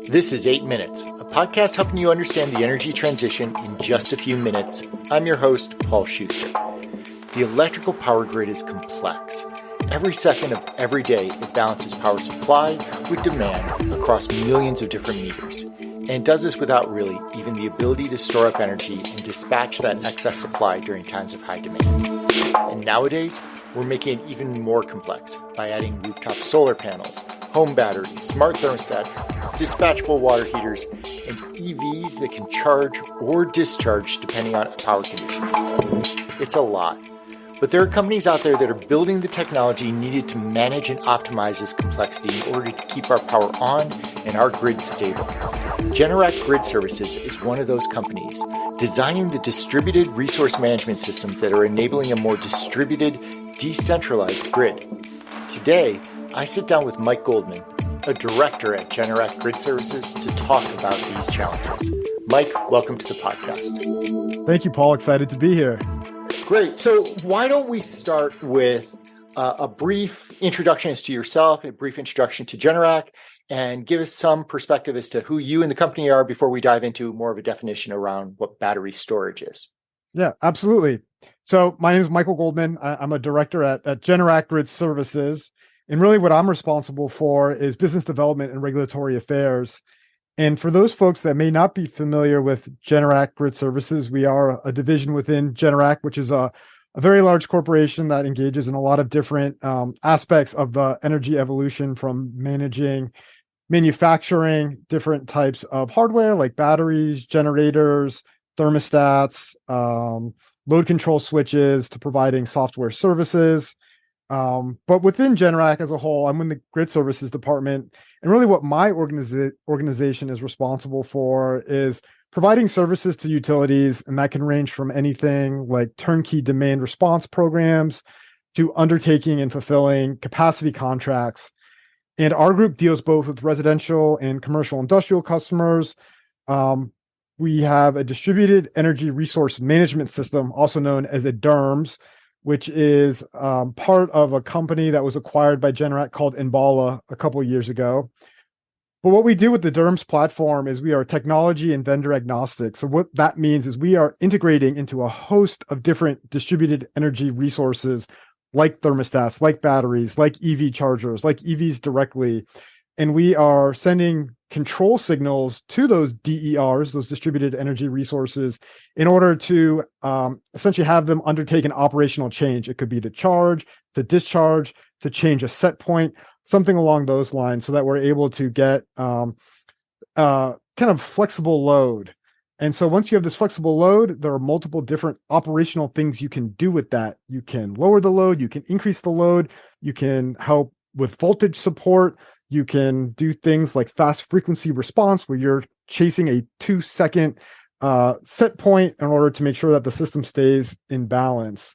This is 8 Minutes, a podcast helping you understand the energy transition in just a few minutes. I'm your host, Paul Schuster. The electrical power grid is complex. Every second of every day, it balances power supply with demand across millions of different meters. And it does this without really even the ability to store up energy and dispatch that excess supply during times of high demand. And nowadays, we're making it even more complex by adding rooftop solar panels, home batteries, smart thermostats, dispatchable water heaters, and EVs that can charge or discharge depending on power conditions. It's a lot. But there are companies out there that are building the technology needed to manage and optimize this complexity in order to keep our power on and our grid stable. Generac Grid Services is one of those companies, designing the distributed resource management systems that are enabling a more distributed, decentralized grid. Today, I sit down with Mike Goldman, a director at Generac Grid Services, to talk about these challenges. Mike, welcome to the podcast. Thank you, Paul. Excited to be here. Great. So why don't we start with a brief introduction as to yourself, a brief introduction to Generac, and give us some perspective as to who you and the company are before we dive into more of a definition around what battery storage is. Yeah, absolutely. So my name is Michael Goldman. I'm a director at Generac Grid Services. And really what I'm responsible for is business development and regulatory affairs. And for those folks that may not be familiar with Generac Grid Services, we are a division within Generac, which is a very large corporation that engages in a lot of different aspects of the energy evolution, from manufacturing different types of hardware like batteries, generators, thermostats, load control switches, to providing software services. But within Generac as a whole, I'm in the grid services department. And really what my organization is responsible for is providing services to utilities. And that can range from anything like turnkey demand response programs to undertaking and fulfilling capacity contracts. And our group deals both with residential and commercial industrial customers. We have a distributed energy resource management system, also known as a DERMS, which is part of a company that was acquired by Generac called Enbala a couple of years ago. But what we do with the DERMS platform is we are technology and vendor agnostic. So what that means is we are integrating into a host of different distributed energy resources like thermostats, like batteries, like EV chargers, like EVs directly. And we are sending control signals to those DERs, those distributed energy resources, in order to essentially have them undertake an operational change. It could be to charge, to discharge, to change a set point, something along those lines, so that we're able to get kind of flexible load. And so once you have this flexible load, there are multiple different operational things you can do with that. You can lower the load, you can increase the load, you can help with voltage support. You can do things like fast frequency response, where you're chasing a 2-second set point in order to make sure that the system stays in balance.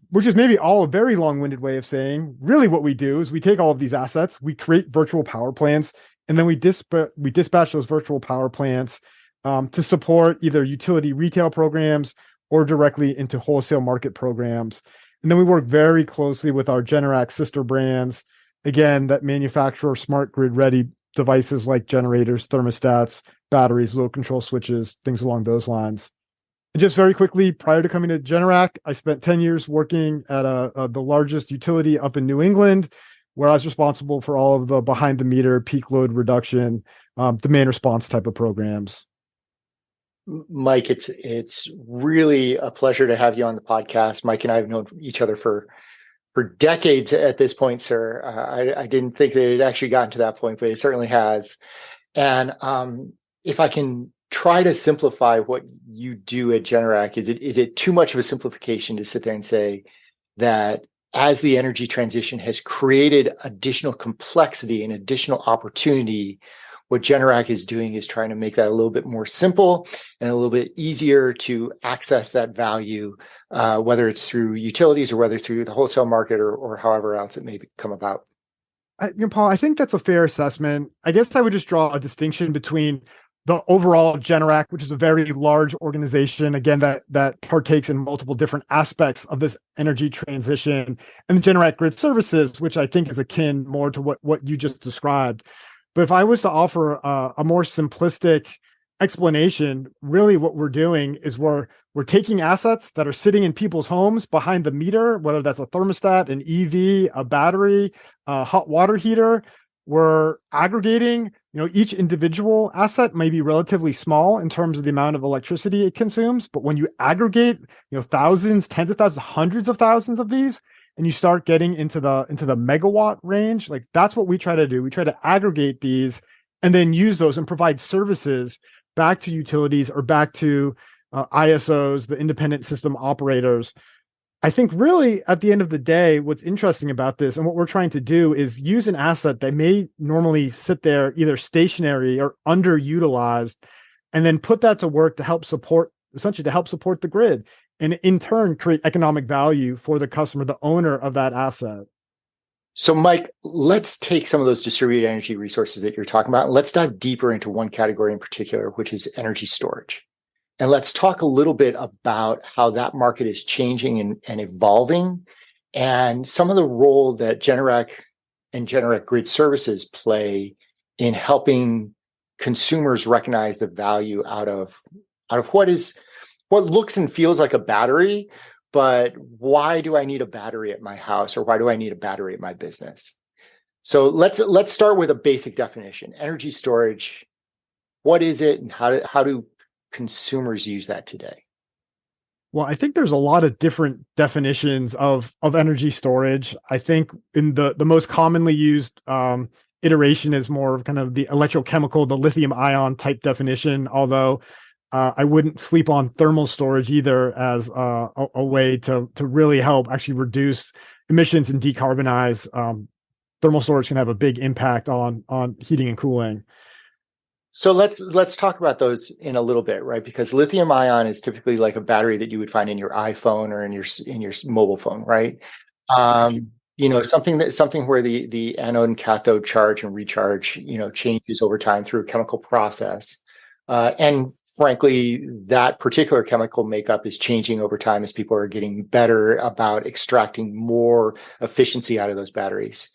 Which is maybe all a very long-winded way of saying, really what we do is we take all of these assets, we create virtual power plants, and then we dispatch those virtual power plants to support either utility retail programs or directly into wholesale market programs. And then we work very closely with our Generac sister brands, again, that manufacture smart grid ready devices like generators, thermostats, batteries, load control switches, things along those lines. And just very quickly, prior to coming to Generac, I spent 10 years working at the largest utility up in New England, where I was responsible for all of the behind the meter peak load reduction, demand response type of programs. Mike, it's really a pleasure to have you on the podcast. Mike and I have known each other for decades at this point, sir. I didn't think that it actually gotten to that point, but it certainly has. And if I can try to simplify what you do at Generac, is it too much of a simplification to sit there and say that as the energy transition has created additional complexity and additional opportunity, what Generac is doing is trying to make that a little bit more simple and a little bit easier to access that value, whether it's through utilities or whether through the wholesale market or however else it may come about? Paul, I think that's a fair assessment. I guess I would just draw a distinction between the overall Generac, which is a very large organization, again, that partakes in multiple different aspects of this energy transition, and the Generac Grid Services, which I think is akin more to what you just described. But if I was to offer a more simplistic explanation, really what we're doing is we're taking assets that are sitting in people's homes behind the meter, whether that's a thermostat, an EV, a battery, a hot water heater. We're aggregating, each individual asset may be relatively small in terms of the amount of electricity it consumes, but when you aggregate, thousands, tens of thousands, hundreds of thousands of these, and you start getting into the megawatt range, like that's what we try to do. We try to aggregate these and then use those and provide services back to utilities or back to ISOs, the independent system operators. I think really at the end of the day, what's interesting about this and what we're trying to do is use an asset that may normally sit there either stationary or underutilized, and then put that to work to help support, essentially to help support the grid, and in turn create economic value for the customer, the owner of that asset. So Mike, let's take some of those distributed energy resources that you're talking about, and let's dive deeper into one category in particular, which is energy storage. And let's talk a little bit about how that market is changing and evolving, and some of the role that Generac and Generac Grid Services play in helping consumers recognize the value out of what looks and feels like a battery, but why do I need a battery at my house, or why do I need a battery at my business? So let's start with a basic definition. Energy storage, what is it, and how do consumers use that today? Well, I think there's a lot of different definitions of energy storage. I think in the most commonly used iteration is more of kind of the electrochemical, the lithium ion type definition, although I wouldn't sleep on thermal storage either as a way to really help actually reduce emissions and decarbonize. Thermal storage can have a big impact on heating and cooling. So let's talk about those in a little bit, right? Because lithium ion is typically like a battery that you would find in your iPhone or in your mobile phone, right? Something where the anode and cathode charge and recharge, changes over time through a chemical process, and frankly, that particular chemical makeup is changing over time as people are getting better about extracting more efficiency out of those batteries.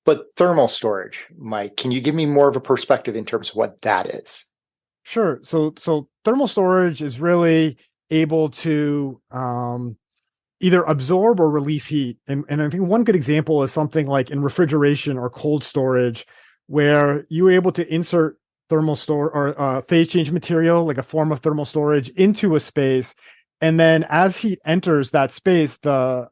But thermal storage, Mike, can you give me more of a perspective in terms of what that is? Sure. So thermal storage is really able to either absorb or release heat. And I think one good example is something like in refrigeration or cold storage, where you were able to insert thermal phase change material, like a form of thermal storage, into a space. And then as heat enters that space, the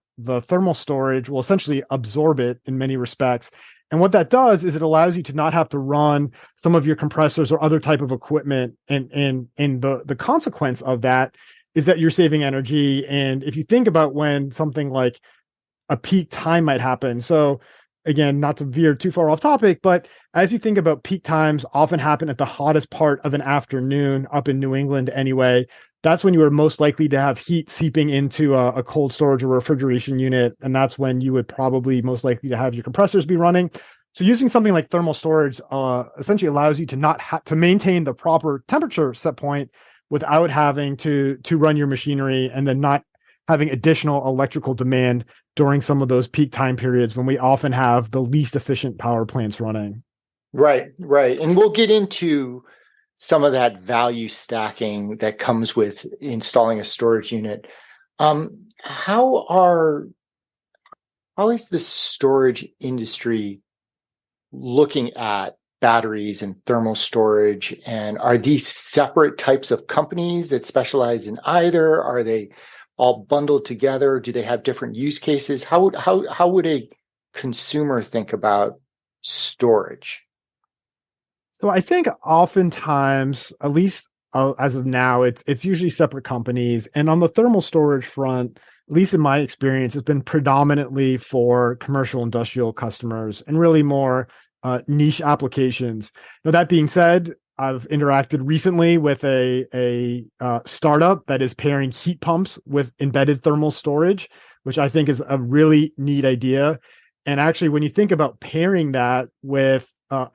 thermal storage will essentially absorb it in many respects. And what that does is it allows you to not have to run some of your compressors or other type of equipment. And the consequence of that is that you're saving energy. And if you think about when something like a peak time might happen, so again, not to veer too far off topic, but as you think about peak times often happen at the hottest part of an afternoon up in New England anyway. That's when you are most likely to have heat seeping into a cold storage or refrigeration unit. And that's when you would probably most likely to have your compressors be running. So using something like thermal storage essentially allows you to not to maintain the proper temperature set point without having to run your machinery, and then not having additional electrical demand during some of those peak time periods when we often have the least efficient power plants running. Right. And we'll get into some of that value stacking that comes with installing a storage unit. How is the storage industry looking at batteries and thermal storage? And are these separate types of companies that specialize in either? Are they all bundled together? Do they have different use cases? How would a consumer think about storage? So I think oftentimes, at least as of now, it's usually separate companies. And on the thermal storage front, at least in my experience, it's been predominantly for commercial industrial customers and really more niche applications. Now, that being said, I've interacted recently with a startup that is pairing heat pumps with embedded thermal storage, which I think is a really neat idea. And actually, when you think about pairing that with like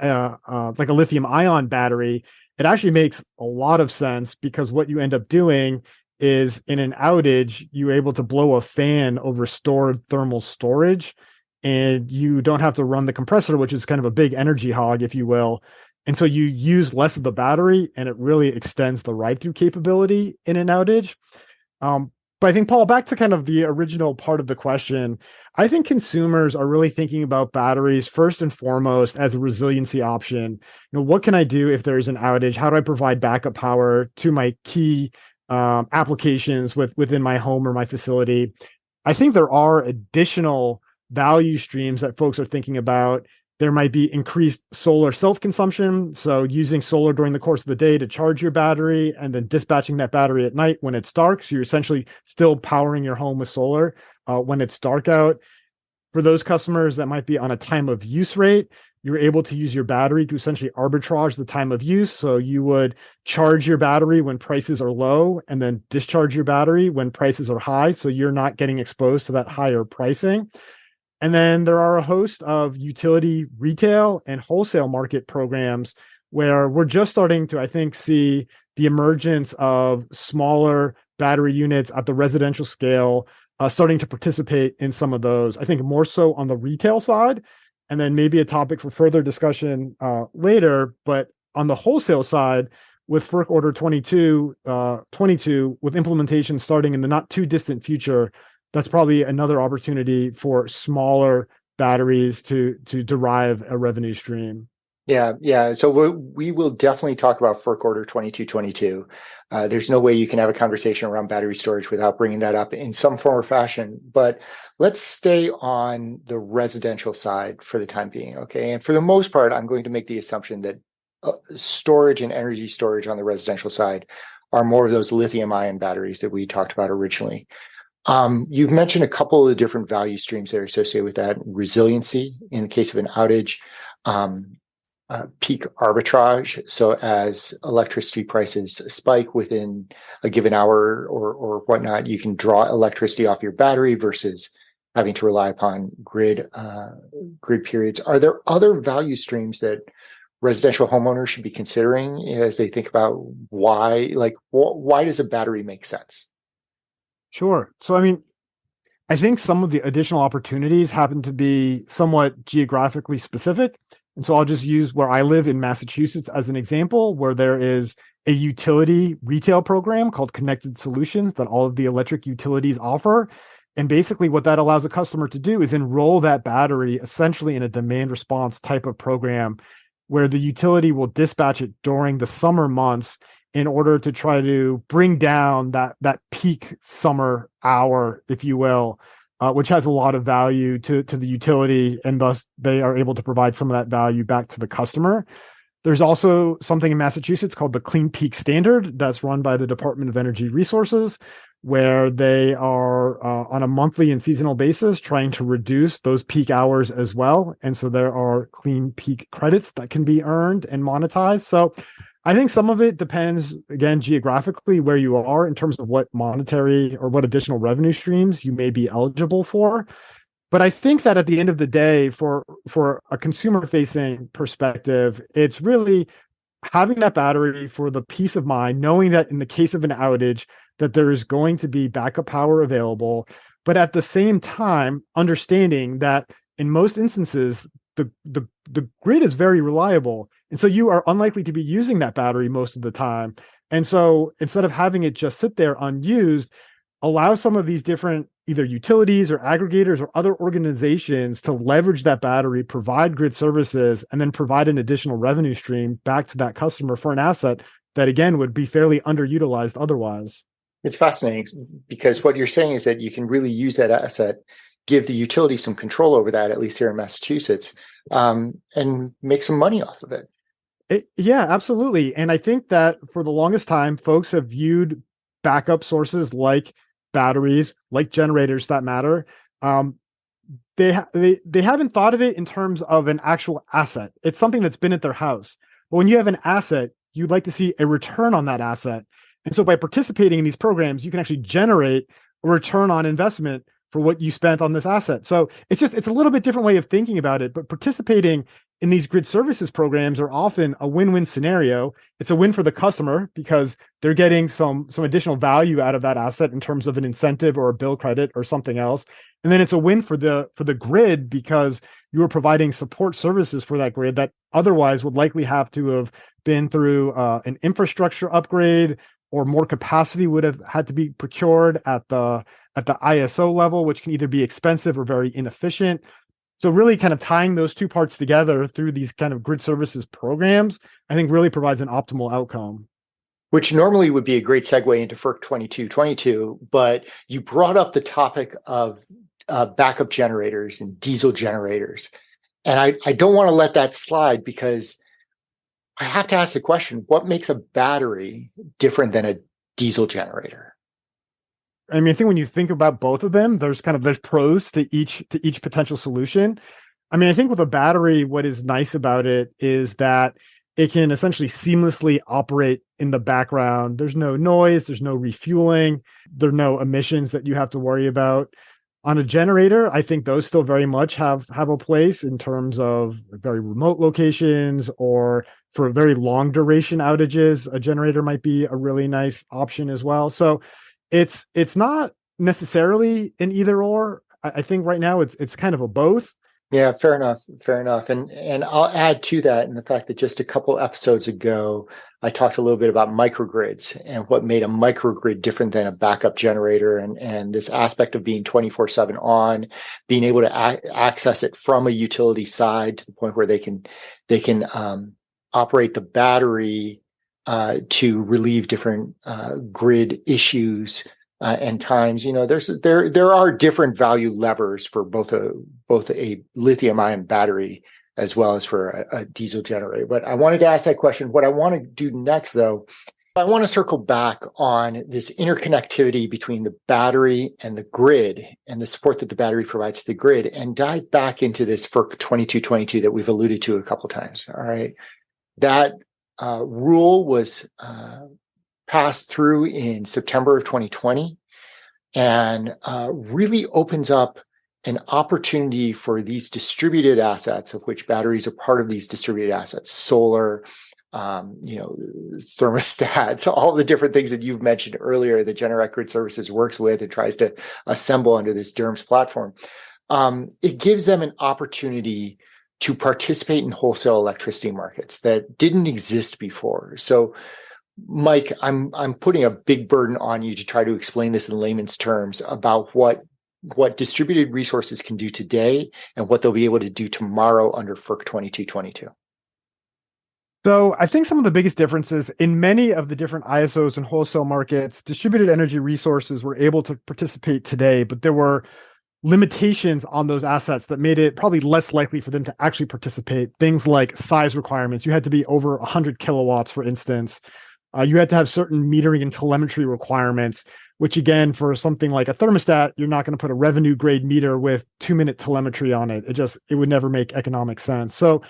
a lithium ion battery, it actually makes a lot of sense, because what you end up doing is in an outage, you're able to blow a fan over stored thermal storage. and you don't have to run the compressor, which is kind of a big energy hog, if you will. And so you use less of the battery, and it really extends the ride-through capability in an outage. But I think, Paul, back to kind of the original part of the question, I think consumers are really thinking about batteries first and foremost as a resiliency option. What can I do if there's an outage? How do I provide backup power to my key applications within my home or my facility? I think there are additional value streams that folks are thinking about. There might be increased solar self-consumption, so using solar during the course of the day to charge your battery and then dispatching that battery at night when it's dark. So you're essentially still powering your home with solar when it's dark out. For those customers that might be on a time of use rate, you're able to use your battery to essentially arbitrage the time of use. So you would charge your battery when prices are low and then discharge your battery when prices are high. So you're not getting exposed to that higher pricing. And then there are a host of utility retail and wholesale market programs where we're just starting to, I think, see the emergence of smaller battery units at the residential scale, starting to participate in some of those. I think more so on the retail side, and then maybe a topic for further discussion later. But on the wholesale side, with FERC Order 22, with implementation starting in the not too distant future, that's probably another opportunity for smaller batteries to derive a revenue stream. Yeah. So we will definitely talk about FERC Order 2222. There's no way you can have a conversation around battery storage without bringing that up in some form or fashion. But let's stay on the residential side for the time being, okay? And for the most part, I'm going to make the assumption that storage and energy storage on the residential side are more of those lithium-ion batteries that we talked about originally. You've mentioned a couple of the different value streams that are associated with that. Resiliency in the case of an outage, peak arbitrage. So as electricity prices spike within a given hour or whatnot, you can draw electricity off your battery versus having to rely upon grid periods. Are there other value streams that residential homeowners should be considering as they think about why does a battery make sense? Sure. So, I think some of the additional opportunities happen to be somewhat geographically specific. And so I'll just use where I live in Massachusetts as an example, where there is a utility retail program called Connected Solutions that all of the electric utilities offer. And basically what that allows a customer to do is enroll that battery essentially in a demand response type of program where the utility will dispatch it during the summer months in order to try to bring down that peak summer hour, if you will, which has a lot of value to the utility, and thus they are able to provide some of that value back to the customer. There's also something in Massachusetts called the Clean Peak Standard that's run by the Department of Energy Resources, where they are on a monthly and seasonal basis trying to reduce those peak hours as well. And so there are clean peak credits that can be earned and monetized. So I think some of it depends, again, geographically where you are in terms of what monetary or what additional revenue streams you may be eligible for. But I think that at the end of the day, for a consumer-facing perspective, it's really having that battery for the peace of mind, knowing that in the case of an outage, that there is going to be backup power available, but at the same time, understanding that in most instances, the grid is very reliable. And so you are unlikely to be using that battery most of the time. And so instead of having it just sit there unused, allow some of these different either utilities or aggregators or other organizations to leverage that battery, provide grid services, and then provide an additional revenue stream back to that customer for an asset that, again, would be fairly underutilized otherwise. It's fascinating because what you're saying is that you can really use that asset, give the utility some control over that, at least here in Massachusetts, and make some money off of it. Yeah, absolutely. And I think that for the longest time, folks have viewed backup sources like batteries, like generators that matter. They haven't thought of it in terms of an actual asset. It's something that's been at their house. But when you have an asset, you'd like to see a return on that asset. And so by participating in these programs, you can actually generate a return on investment for what you spent on this asset. So it's a little bit different way of thinking about it, but participating in these grid services programs are often a win-win scenario. It's a win for the customer because they're getting some additional value out of that asset in terms of an incentive or a bill credit or something else. And then it's a win for the grid because you are providing support services for that grid that otherwise would likely have to have been through an infrastructure upgrade, or more capacity would have had to be procured at the ISO level, which can either be expensive or very inefficient. So really kind of tying those two parts together through these kind of grid services programs, I think really provides an optimal outcome. Which normally would be a great segue into FERC 2222, but you brought up the topic of backup generators and diesel generators. And I don't want to let that slide, because I have to ask the question, what makes a battery different than a diesel generator? I mean, I think when you think about both of them, there's pros to each potential solution. I mean, I think with a battery, what is nice about it is that it can essentially seamlessly operate in the background. There's no noise, there's no refueling, there are no emissions that you have to worry about. On a generator, I think those still very much have a place in terms of very remote locations, or for very long duration outages, a generator might be a really nice option as well. So it's not necessarily an either or. I think right now it's kind of a both. Yeah, fair enough. And I'll add to that in the fact that just a couple episodes ago, I talked a little bit about microgrids and what made a microgrid different than a backup generator, and this aspect of being 24/7 on, being able to access it from a utility side to the point where they can operate the battery to relieve different grid issues and times. There are different value levers for both a lithium-ion battery as well as for a diesel generator. But I wanted to ask that question. What I want to do next, though, I want to circle back on this interconnectivity between the battery and the grid, and the support that the battery provides to the grid, and dive back into this FERC 2222 that we've alluded to a couple times. All right, that rule was passed through in September of 2020, and really opens up an opportunity for these distributed assets, of which batteries are part of these distributed assets, solar, thermostats, all the different things that you've mentioned earlier that Generac Grid Services works with and tries to assemble under this DERMS platform. It gives them an opportunity to participate in wholesale electricity markets that didn't exist before. So, Mike, I'm putting a big burden on you to try to explain this in layman's terms about what distributed resources can do today and what they'll be able to do tomorrow under FERC 2222. So I think some of the biggest differences in many of the different ISOs and wholesale markets, distributed energy resources were able to participate today, but there were limitations on those assets that made it probably less likely for them to actually participate. Things like size requirements. You had to be over 100 kilowatts, for instance. You had to have certain metering and telemetry requirements, which again, for something like a thermostat, you're not going to put a revenue grade meter with 2-minute telemetry on it. It would never make economic sense. So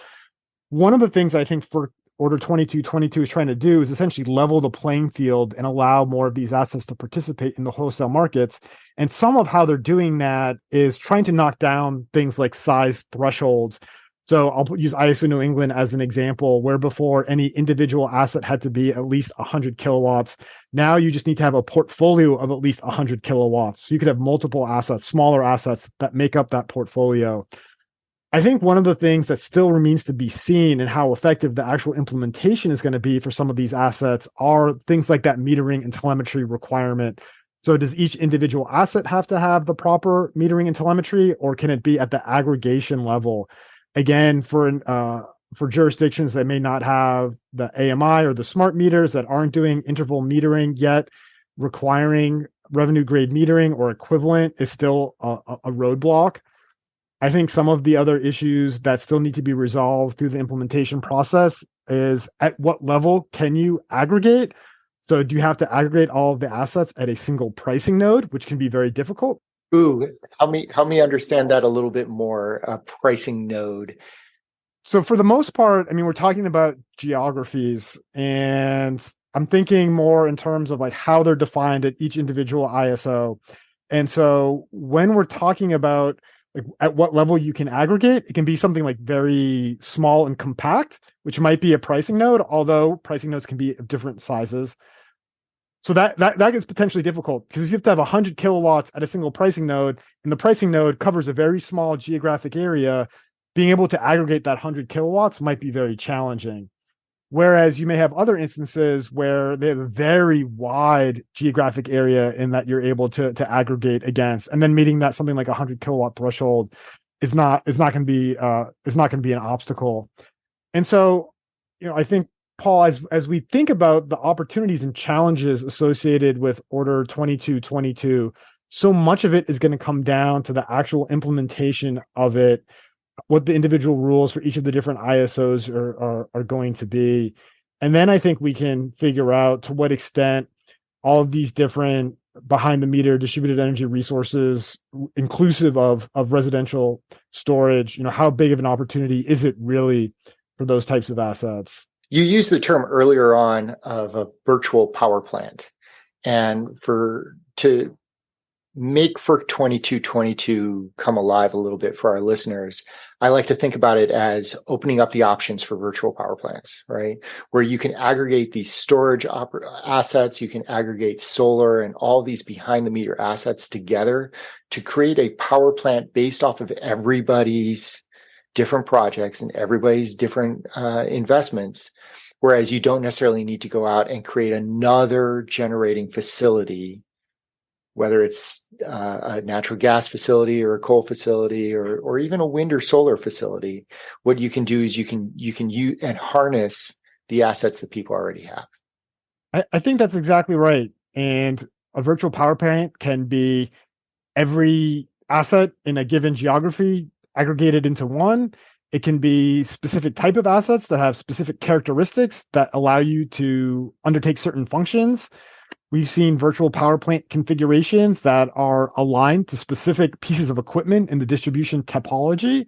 one of the things I think for Order 2222 is trying to do is essentially level the playing field and allow more of these assets to participate in the wholesale markets. And some of how they're doing that is trying to knock down things like size thresholds. So I'll use ISO New England as an example, where before any individual asset had to be at least 100 kilowatts. Now you just need to have a portfolio of at least 100 kilowatts. So you could have multiple assets, smaller assets that make up that portfolio. I think one of the things that still remains to be seen and how effective the actual implementation is going to be for some of these assets are things like that metering and telemetry requirement. So does each individual asset have to have the proper metering and telemetry, or can it be at the aggregation level? Again, for jurisdictions that may not have the AMI or the smart meters that aren't doing interval metering yet, requiring revenue grade metering or equivalent is still a roadblock. I think some of the other issues that still need to be resolved through the implementation process is at what level can you aggregate? So do you have to aggregate all of the assets at a single pricing node, which can be very difficult? Ooh, help me understand that a little bit more. A pricing node. So for the most part, I mean, we're talking about geographies, and I'm thinking more in terms of like how they're defined at each individual ISO. And so when we're talking about like at what level you can aggregate. It can be something like very small and compact, which might be a pricing node, although pricing nodes can be of different sizes. So that gets potentially difficult, because if you have to have 100 kilowatts at a single pricing node, and the pricing node covers a very small geographic area, being able to aggregate that 100 kilowatts might be very challenging. Whereas you may have other instances where they have a very wide geographic area in that you're able to aggregate against, and then meeting that something like 100 kilowatt threshold is not going to be an obstacle. And so, I think, Paul, as we think about the opportunities and challenges associated with Order 2222, so much of it is going to come down to the actual implementation of it, what the individual rules for each of the different ISOs are going to be. And then I think we can figure out to what extent all of these different behind the meter distributed energy resources, inclusive of residential storage, how big of an opportunity is it really for those types of assets? You used the term earlier on of a virtual power plant. And to make FERC 2222 come alive a little bit for our listeners, I like to think about it as opening up the options for virtual power plants, right? Where you can aggregate these storage assets, you can aggregate solar and all these behind the meter assets together to create a power plant based off of everybody's different projects and everybody's different investments. Whereas you don't necessarily need to go out and create another generating facility, whether it's a natural gas facility or a coal facility or even a wind or solar facility. What you can do is you can use and harness the assets that people already have. I think that's exactly right. And a virtual power plant can be every asset in a given geography aggregated into one. It can be specific type of assets that have specific characteristics that allow you to undertake certain functions. We've seen virtual power plant configurations that are aligned to specific pieces of equipment in the distribution topology.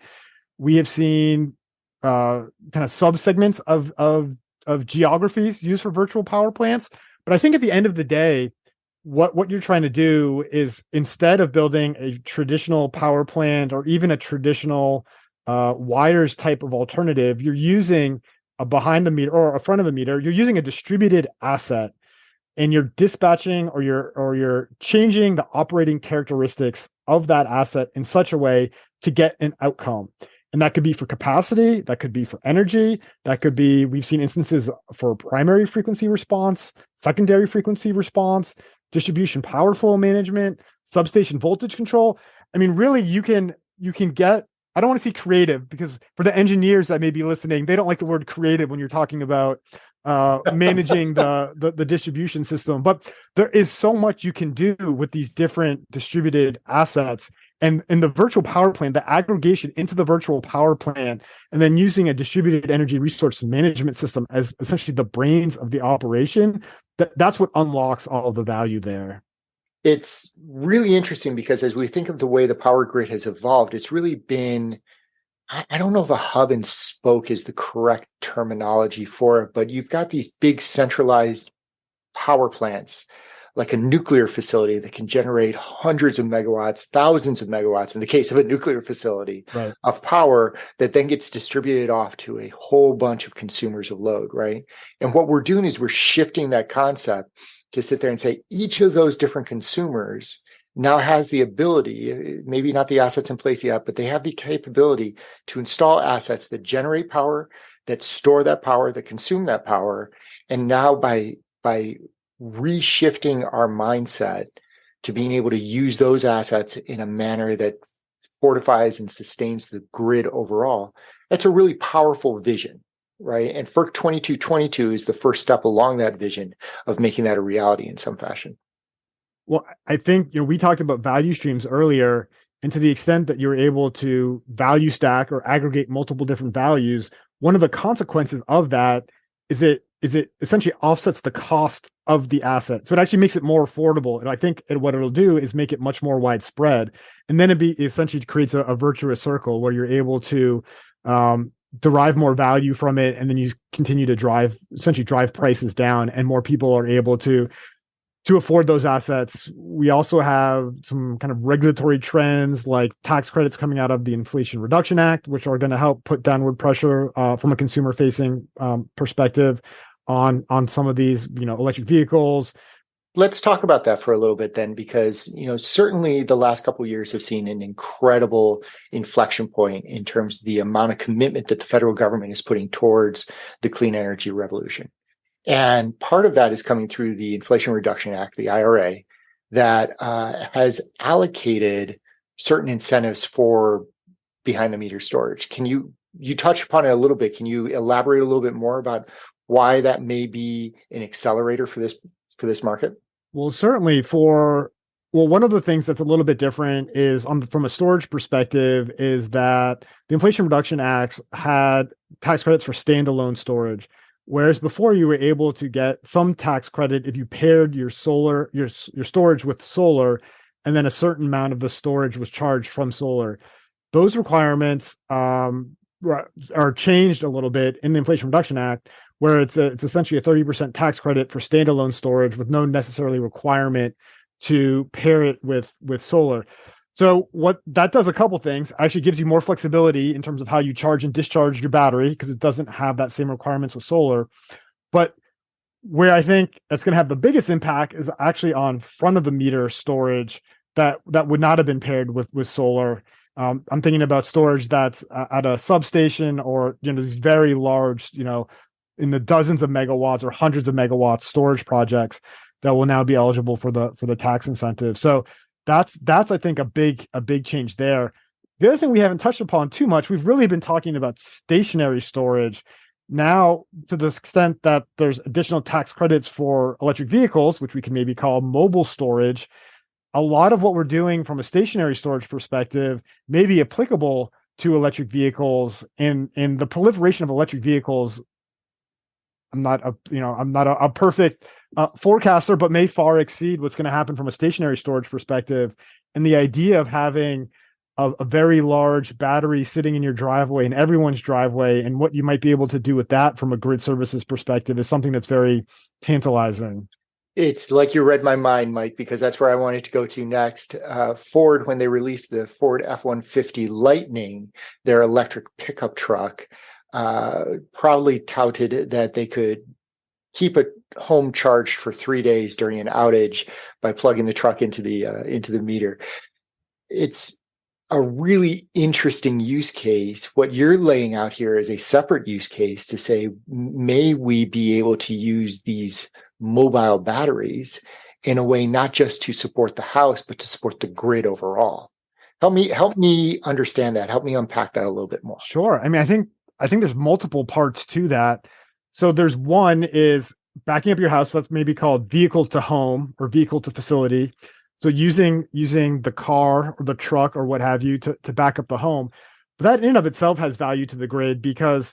We have seen kind of subsegments of geographies used for virtual power plants. But I think at the end of the day, what you're trying to do is, instead of building a traditional power plant or even a traditional wires type of alternative, you're using a behind the meter or a front of the meter. You're using a distributed asset, and you're dispatching or you're changing the operating characteristics of that asset in such a way to get an outcome. And that could be for capacity, that could be for energy, that could be, we've seen instances for primary frequency response, secondary frequency response, distribution power flow management, substation voltage control. I mean, really, you can get, I don't want to say creative, because for the engineers that may be listening, they don't like the word creative when you're talking about managing the distribution system. But there is so much you can do with these different distributed assets. And in the virtual power plant, the aggregation into the virtual power plant, and then using a distributed energy resource management system as essentially the brains of the operation, that's what unlocks all of the value there. It's really interesting because as we think of the way the power grid has evolved, it's really been, I don't know if a hub and spoke is the correct terminology for it, but you've got these big centralized power plants, like a nuclear facility that can generate hundreds of megawatts, thousands of megawatts in the case of a nuclear facility, right, of power that then gets distributed off to a whole bunch of consumers of load, right? And what we're doing is we're shifting that concept to sit there and say each of those different consumers now has the ability, maybe not the assets in place yet, but they have the capability to install assets that generate power, that store that power, that consume that power. And now by reshifting our mindset to being able to use those assets in a manner that fortifies and sustains the grid overall, that's a really powerful vision, right? And FERC 2222 is the first step along that vision of making that a reality in some fashion. Well, I think, we talked about value streams earlier, and to the extent that you're able to value stack or aggregate multiple different values, one of the consequences of that is it essentially offsets the cost of the asset. So it actually makes it more affordable. And I think what it'll do is make it much more widespread. And then it essentially creates a virtuous circle where you're able to derive more value from it. And then you continue to drive prices down, and more people are able to to afford those assets. We also have some kind of regulatory trends like tax credits coming out of the Inflation Reduction Act, which are going to help put downward pressure from a consumer-facing perspective on some of these, electric vehicles. Let's talk about that for a little bit then, because certainly the last couple of years have seen an incredible inflection point in terms of the amount of commitment that the federal government is putting towards the clean energy revolution. And part of that is coming through the Inflation Reduction Act, the IRA, that has allocated certain incentives for behind the meter storage. Can you touched upon it a little bit? Can you elaborate a little bit more about why that may be an accelerator for this market? Well, certainly one of the things that's a little bit different is from a storage perspective is that the Inflation Reduction Act had tax credits for standalone storage. Whereas before you were able to get some tax credit if you paired your storage with solar, and then a certain amount of the storage was charged from solar. Those requirements are changed a little bit in the Inflation Reduction Act, where it's essentially a 30% tax credit for standalone storage with no necessarily requirement to pair it with solar. So what that does, a couple things, actually gives you more flexibility in terms of how you charge and discharge your battery, because it doesn't have that same requirements with solar. But where I think that's going to have the biggest impact is actually on front of the meter storage that would not have been paired with solar. I'm thinking about storage that's at a substation or these very large, in the dozens of megawatts or hundreds of megawatts storage projects that will now be eligible for the tax incentive. So that's I think a big change there. The other thing we haven't touched upon too much, we've really been talking about stationary storage. Now, to the extent that there's additional tax credits for electric vehicles, which we can maybe call mobile storage, a lot of what we're doing from a stationary storage perspective may be applicable to electric vehicles. And the proliferation of electric vehicles, I'm not a perfect forecaster, but may far exceed what's going to happen from a stationary storage perspective. And the idea of having a very large battery sitting in your driveway, in everyone's driveway, and what you might be able to do with that from a grid services perspective is something that's very tantalizing. It's like you read my mind, Mike, because that's where I wanted to go to next. Ford, when they released the Ford F-150 Lightning, their electric pickup truck, proudly touted that they could keep it home charged for 3 days during an outage by plugging the truck into the meter. It's a really interesting use case. What you're laying out here is a separate use case to say, may we be able to use these mobile batteries in a way not just to support the house, but to support the grid overall. Help me understand that. Help me unpack that a little bit more. Sure. I mean, I think there's multiple parts to that. So there's one is backing up your house. That's maybe called vehicle to home or vehicle to facility. So using the car or the truck or what have you to back up the home. But that in and of itself has value to the grid, because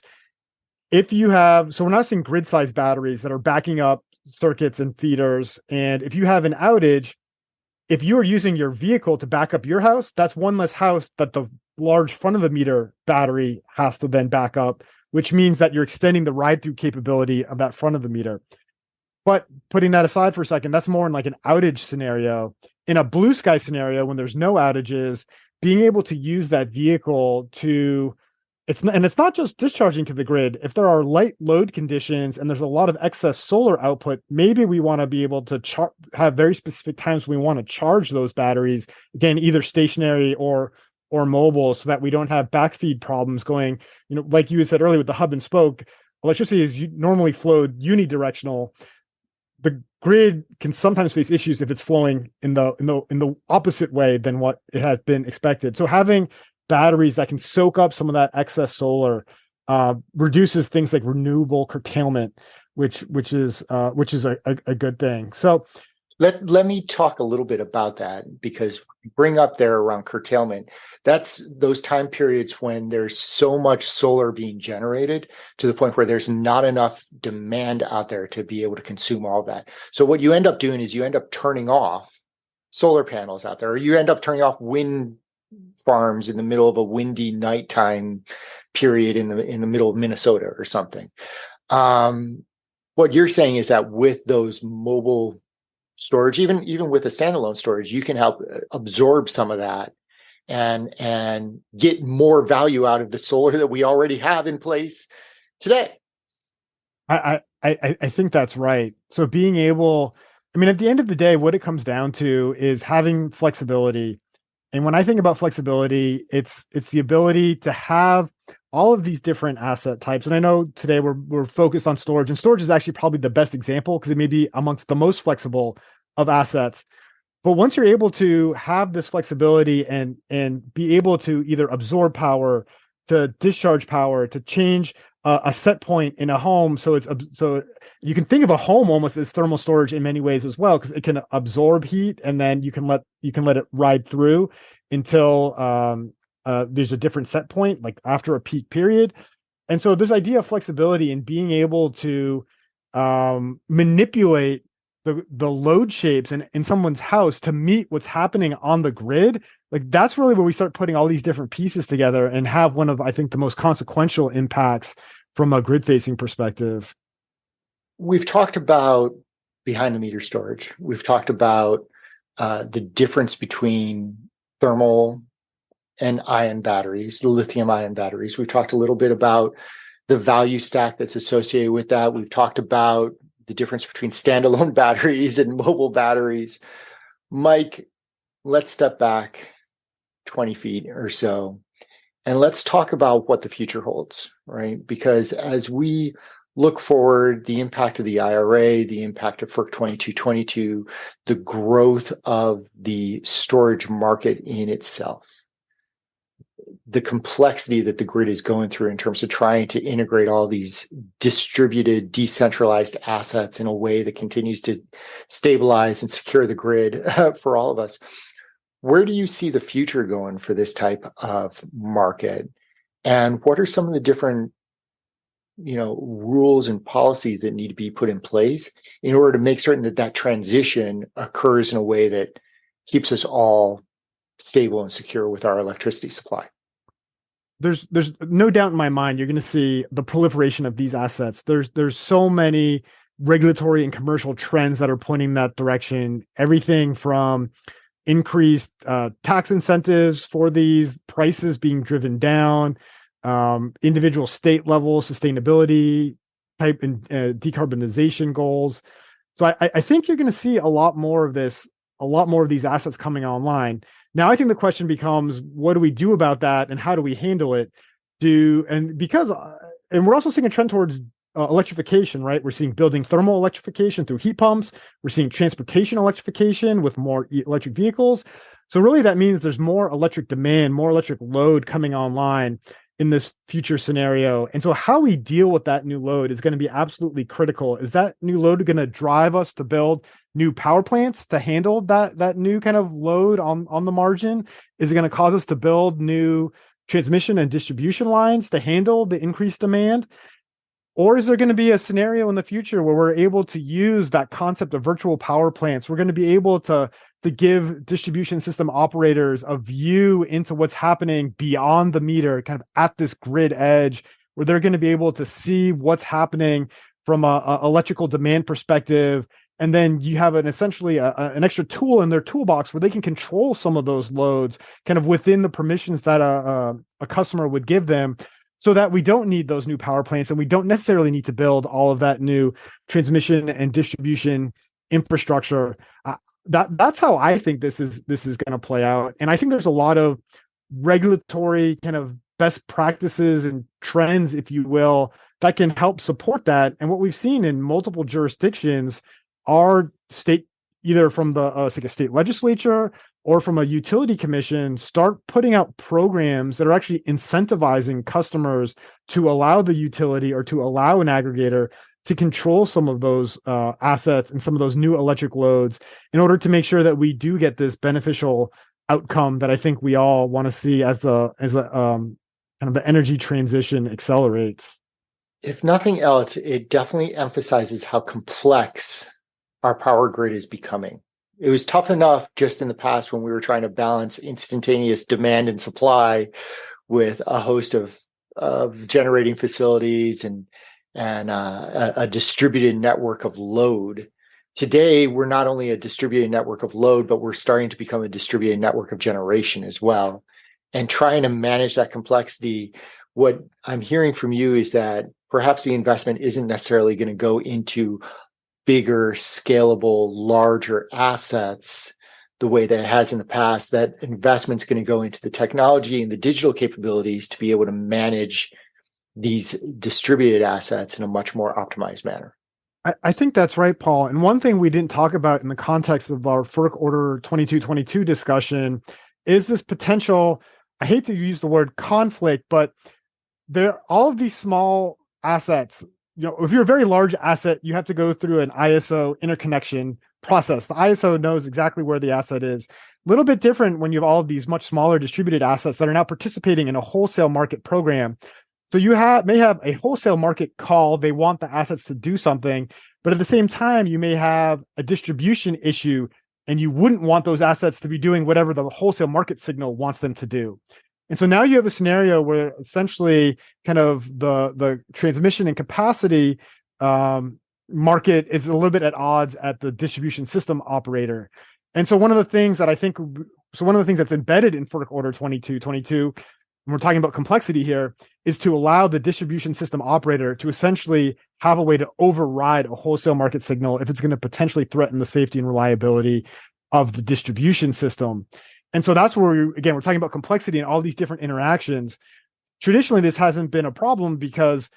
if you have, so we're not seeing grid size batteries that are backing up circuits and feeders. And if you have an outage, if you are using your vehicle to back up your house, that's one less house that the large front of the meter battery has to then back up, which means that you're extending the ride through capability of that front of the meter. But putting that aside for a second, that's more in like an outage scenario. In a blue sky scenario, when there's no outages, being able to use that vehicle it's not just discharging to the grid. If there are light load conditions and there's a lot of excess solar output, maybe we want to be able to have very specific times we want to charge those batteries, again, either stationary or mobile, so that we don't have backfeed problems going, like you had said earlier with the hub and spoke. Electricity is normally flowed unidirectional. The grid can sometimes face issues if it's flowing in the opposite way than what it has been expected. So having batteries that can soak up some of that excess solar reduces things like renewable curtailment, which is a good thing. So let me talk a little bit about that, because you bring up there around curtailment. That's those time periods when there's so much solar being generated to the point where there's not enough demand out there to be able to consume all that. So what you end up doing is you end up turning off solar panels out there, or you end up turning off wind farms in the middle of a windy nighttime period in the middle of Minnesota or something. What you're saying is that with those mobile storage, even with a standalone storage, you can help absorb some of that and get more value out of the solar that we already have in place today. I think that's right. So being able, I mean, at the end of the day, what it comes down to is having flexibility. And when I think about flexibility, it's the ability to have all of these different asset types. And I know today we're focused on storage, and storage is actually probably the best example because it may be amongst the most flexible of assets. But once you're able to have this flexibility and be able to either absorb power, to discharge power, to change a set point in a home, so you can think of a home almost as thermal storage in many ways as well, because it can absorb heat and then you can let it ride through until there's a different set point, like after a peak period. And so this idea of flexibility and being able to manipulate the load shapes in someone's house to meet what's happening on the grid, like that's really where we start putting all these different pieces together and have one of, I think, the most consequential impacts from a grid facing perspective. We've talked about behind the meter storage. We've talked about the difference between thermal and ion batteries, the lithium ion batteries. We've talked a little bit about the value stack that's associated with that. We've talked about the difference between standalone batteries and mobile batteries. Mike, let's step back 20 feet or so, and let's talk about what the future holds, right? Because as we look forward, the impact of the IRA, the impact of FERC 2222, the growth of the storage market in itself, the complexity that the grid is going through in terms of trying to integrate all these distributed, decentralized assets in a way that continues to stabilize and secure the grid for all of us. Where do you see the future going for this type of market? And what are some of the different, rules and policies that need to be put in place in order to make certain that that transition occurs in a way that keeps us all stable and secure with our electricity supply? There's no doubt in my mind you're going to see the proliferation of these assets. There's so many regulatory and commercial trends that are pointing that direction. Everything from increased tax incentives for these prices being driven down, individual state level sustainability type and decarbonization goals. So I think you're going to see a lot more of this, a lot more of these assets coming online. Now, I think the question becomes, what do we do about that, and how do we handle it? And we're also seeing a trend towards electrification, right? We're seeing building thermal electrification through heat pumps. We're seeing transportation electrification with more electric vehicles. So really, that means there's more electric demand, more electric load coming online in this future scenario. And so how we deal with that new load is going to be absolutely critical. Is that new load going to drive us to build new power plants to handle that new kind of load on the margin? Is it going to cause us to build new transmission and distribution lines to handle the increased demand? Or is there going to be a scenario in the future where we're able to use that concept of virtual power plants? We're going to be able to give distribution system operators a view into what's happening beyond the meter, kind of at this grid edge, where they're going to be able to see what's happening from a electrical demand perspective. And then you have essentially an extra tool in their toolbox where they can control some of those loads kind of within the permissions that a customer would give them, so that we don't need those new power plants and we don't necessarily need to build all of that new transmission and distribution infrastructure. That's how I think this is going to play out. And I think there's a lot of regulatory kind of best practices and trends, if you will, that can help support that. And what we've seen in multiple jurisdictions are state, either from the like a state legislature or from a utility commission, start putting out programs that are actually incentivizing customers to allow the utility or to allow an aggregator to control some of those assets and some of those new electric loads in order to make sure that we do get this beneficial outcome that I think we all want to see as a kind of the energy transition accelerates. If nothing else, it definitely emphasizes how complex our power grid is becoming. It was tough enough just in the past when we were trying to balance instantaneous demand and supply with a host of generating facilities and a distributed network of load. today we're not only a distributed network of load, but we're starting to become a distributed network of generation as well. And trying to manage that complexity, what I'm hearing from you is that perhaps the investment isn't necessarily going to go into bigger, scalable, larger assets the way that it has in the past. That investment's going to go into the technology and the digital capabilities to be able to manage these distributed assets in a much more optimized manner. I think that's right, Paul. And one thing we didn't talk about in the context of our FERC Order 2222 discussion is this potential, I hate to use the word conflict, but all of these small assets, if you're a very large asset, you have to go through an ISO interconnection process. The ISO knows exactly where the asset is. A little bit different when you have all of these much smaller distributed assets that are now participating in a wholesale market program. So you may have a wholesale market call. They want the assets to do something, but at the same time, you may have a distribution issue, and you wouldn't want those assets to be doing whatever the wholesale market signal wants them to do. And so now you have a scenario where essentially kind of the transmission and capacity market is a little bit at odds at the distribution system operator. And so one of the things that's embedded in FERC Order 2222, and we're talking about complexity here, is to allow the distribution system operator to essentially have a way to override a wholesale market signal if it's going to potentially threaten the safety and reliability of the distribution system. And so that's where, we're talking about complexity and all these different interactions. Traditionally, this hasn't been a problem because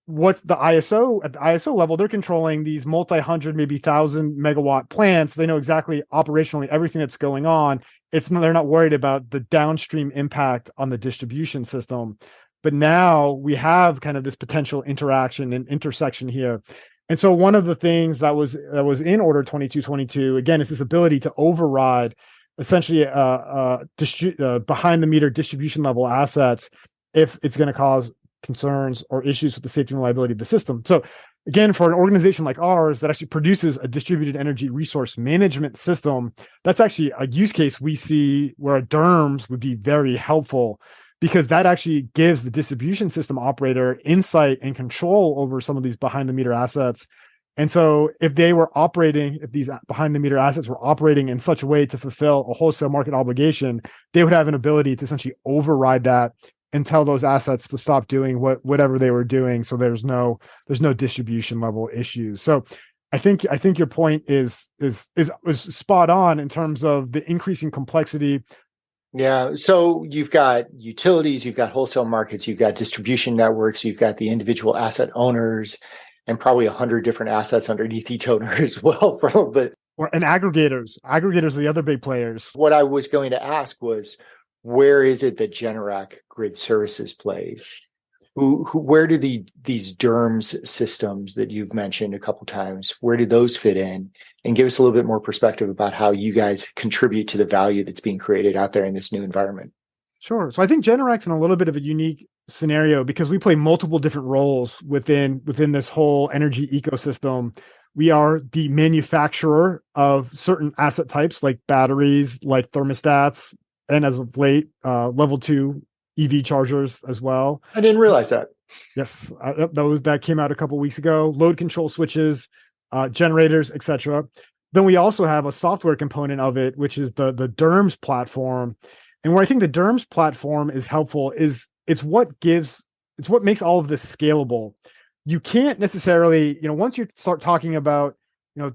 what's the ISO at the ISO level, they're controlling these multi-hundred, maybe 1,000-megawatt plants. They know exactly operationally everything that's going on. They're not worried about the downstream impact on the distribution system. But now we have kind of this potential interaction and intersection here. And so one of the things that was in Order 2222, again, is this ability to override essentially behind the meter distribution level assets if it's going to cause concerns or issues with the safety and reliability of the system. So again, for an organization like ours that actually produces a distributed energy resource management system, that's actually a use case we see where a DERMS would be very helpful, because that actually gives the distribution system operator insight and control over some of these behind the meter assets. And so if these behind the meter assets were operating in such a way to fulfill a wholesale market obligation, they would have an ability to essentially override that and tell those assets to stop doing whatever they were doing. So there's no distribution level issues. So I think your point is spot on in terms of the increasing complexity. Yeah. So you've got utilities, you've got wholesale markets, you've got distribution networks, you've got the individual asset owners, and probably 100 different assets underneath each owner as well for a little bit. And aggregators. Aggregators are the other big players. What I was going to ask was, where is it that Generac Grid Services plays? Where do these DERMS systems that you've mentioned a couple times, where do those fit in? And give us a little bit more perspective about how you guys contribute to the value that's being created out there in this new environment. Sure. So I think Generac's in a little bit of a unique scenario because we play multiple different roles within this whole energy ecosystem. We are the manufacturer of certain asset types like batteries, like thermostats, and as of late, level 2 EV chargers as well. I didn't realize that. Yes, that came out a couple of weeks ago. Load control switches, generators, etc. Then we also have a software component of it, which is the DERMS platform. And where I think the DERMS platform is helpful is it's what makes all of this scalable. You can't necessarily, once you start talking about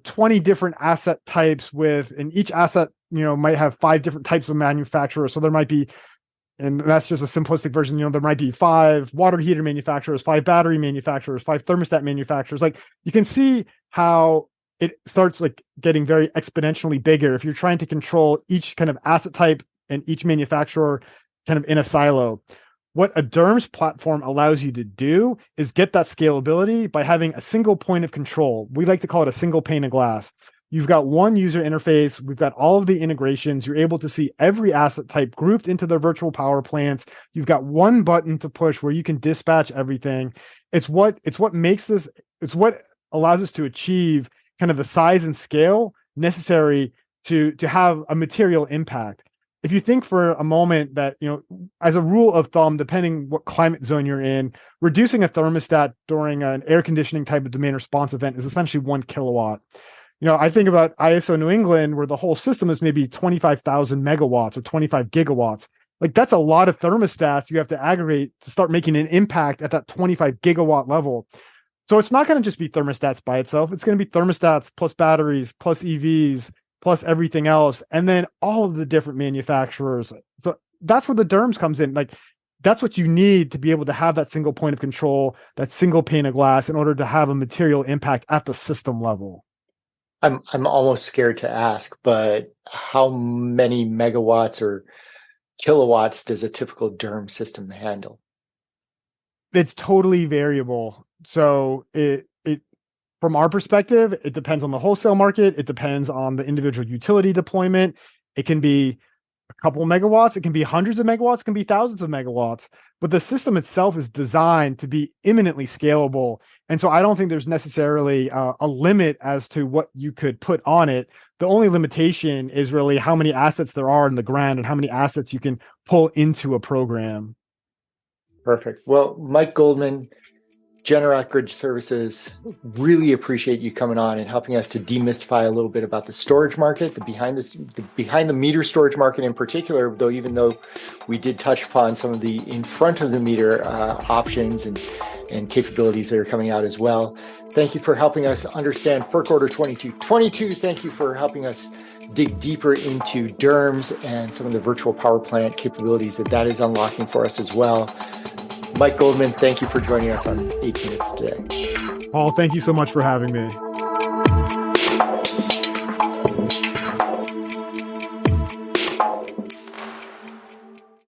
20 different asset types and each asset might have 5 different types of manufacturers. So there might be, and that's just a simplistic version, there might be 5 water heater manufacturers, 5 battery manufacturers, 5 thermostat manufacturers. Like, you can see how it starts like getting very exponentially bigger if you're trying to control each kind of asset type and each manufacturer kind of in a silo. What a DERMS platform allows you to do is get that scalability by having a single point of control. We like to call it a single pane of glass. You've got one user interface. We've got all of the integrations. You're able to see every asset type grouped into their virtual power plants. You've got one button to push where you can dispatch everything. It's what allows us to achieve kind of the size and scale necessary to have a material impact. If you think for a moment that, as a rule of thumb, depending what climate zone you're in, reducing a thermostat during an air conditioning type of demand response event is essentially 1 kilowatt. I think about ISO New England, where the whole system is maybe 25,000 megawatts or 25 gigawatts. Like that's a lot of thermostats you have to aggregate to start making an impact at that 25 gigawatt level. So it's not going to just be thermostats by itself. It's going to be thermostats plus batteries, plus EVs, plus everything else, and then all of the different manufacturers. So that's where the DERMS comes in. Like that's what you need to be able to have that single point of control, that single pane of glass in order to have a material impact at the system level. I'm almost scared to ask, but how many megawatts or kilowatts does a typical DERM system handle? It's totally variable. So it from our perspective, it depends on the wholesale market. It depends on the individual utility deployment. It can be a couple of megawatts. It can be hundreds of megawatts. It can be thousands of megawatts. But the system itself is designed to be imminently scalable. And so I don't think there's necessarily a limit as to what you could put on it. The only limitation is really how many assets there are in the ground and how many assets you can pull into a program. Perfect. Well, Mike Goldman, Generac Grid Services, really appreciate you coming on and helping us to demystify a little bit about the storage market, the behind the meter storage market in particular, even though we did touch upon some of the in front of the meter options and capabilities that are coming out as well. Thank you for helping us understand FERC Order 2222. Thank you for helping us dig deeper into DERMS and some of the virtual power plant capabilities that is unlocking for us as well. Mike Goldman, thank you for joining us on 8 Minutes today. Paul, thank you so much for having me.